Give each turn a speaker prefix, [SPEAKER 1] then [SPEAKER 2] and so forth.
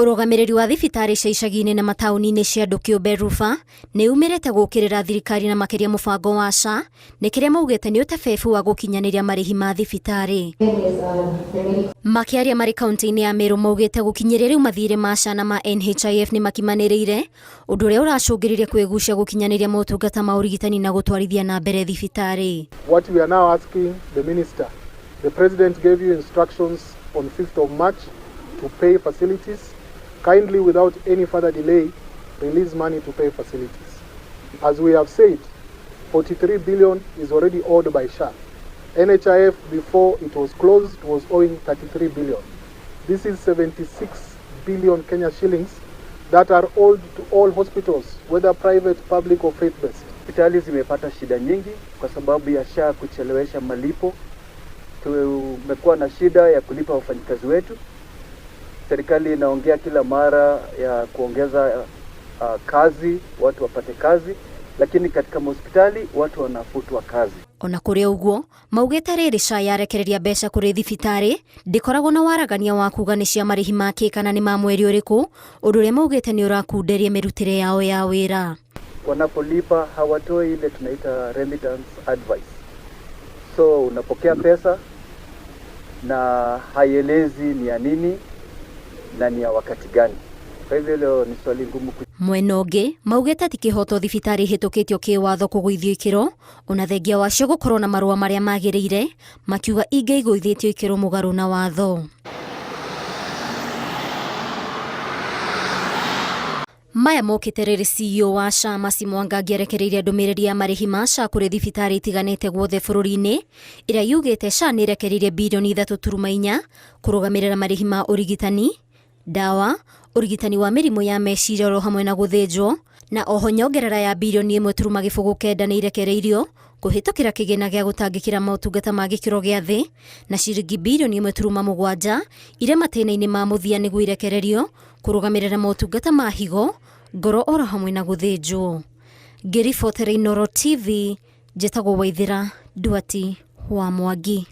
[SPEAKER 1] Ũrũgamĩrĩri wa thibitarĩ cia icagi-inĩ na mataũni-inĩ cia andũ kĩũmbe RUPHA nĩ umirĩte gũkĩrĩra thirikari na makĩria mũbango wa SHA nĩ kĩrĩa maugĩte nĩ ũtebebu wa gũkinyanĩria marĩhi ma thibitarĩ. Makĩaria marĩ kaunti-inĩ ya Meru maugĩte gũkinyĩria rĩu mathirĩ ma SHA na ma NHIF nĩ makimanĩrĩire, ũndũ ũrĩa ũracũngĩrĩria kwĩgucia gũkinyanĩria motungata ma ũrigitani na gũtwarithia na mbere thibitarĩ.
[SPEAKER 2] What we are now asking the minister, the president gave you instructions on 5th of March to pay facilities. Kindly, without any further delay, release money to pay facilities. As we have said, 43 billion is already owed by SHA. NHIF, before it was closed, was owing 33 billion. This is 76 billion Kenya shillings that are owed to all hospitals, whether private, public or faith-based.
[SPEAKER 3] Hospitali zimepata shida nyingi kwa sababu ya SHA kuchelewesha malipo. Tumekuwa na shida ya kulipa wafanyikazi wetu. Serikali inaongea kila mara ya kuongeza kazi, watu wapate kazi, lakini katika hospitali watu wanafutwa kazi.
[SPEAKER 1] Ona kũrĩ ũguo, maugĩte rĩrĩ SHA yarekereria mbeca kũrĩ thibitarĩ, ndĩkoragwo na waragania wa kuuga nĩ cia marĩhi make kana nĩ ma mweri ũrĩkũ, ũndũ ũrĩa maugĩte nĩ ũrakunderia mĩrutĩre yao ya wĩra.
[SPEAKER 3] Wanapolipa hawatoi ile tunaita remittance advice. So unapokea pesa na haielezi ni ya nini na ni ya wakati gani. Kwa hivyo leo ni swali ngumu.
[SPEAKER 1] Mwena ũngĩ maugĩte ti kĩhoto thibitarĩ hĩtũkĩtio kĩwatho kũgũithio ikĩro, ona thengia wacio gũkorwo na marũa marĩa magĩrĩire, makiuga ingĩ igũithĩtio ikĩro mũgarũ na watho. Maya mokĩte rĩrĩ CEO wa SHA Mwanga angĩarekereirie ndũmĩrĩri ya marĩhi ma SHA kũrĩ thibitarĩ itiganĩte guothe bũrũri-inĩ, ĩrĩa yugĩte SHA nĩ ĩrekereirie birioni 3.4 kũrũgamĩrĩra marĩhi ma ũrigitani, ndawa, ũrigitani wa mĩrimũ ya meciria oro hamwe na gũthĩnjwo, na oho nyongerera ya birioni 1.9 nĩ irekereirio kũhĩtũkĩra kĩgĩna gĩa gũtangĩkĩra motungata ma gĩkĩro gĩa thĩ, na ciringi birioni 1.7 irĩa matĩna-inĩ ma mũthia nĩguo irekererio kũrũgamĩrĩra motungata ma higo, ngoro oro hamwe na gũthĩnjwo. Ngĩribotera Inooro TV, njĩtagwo Waithĩra Nduati wa Mwangi.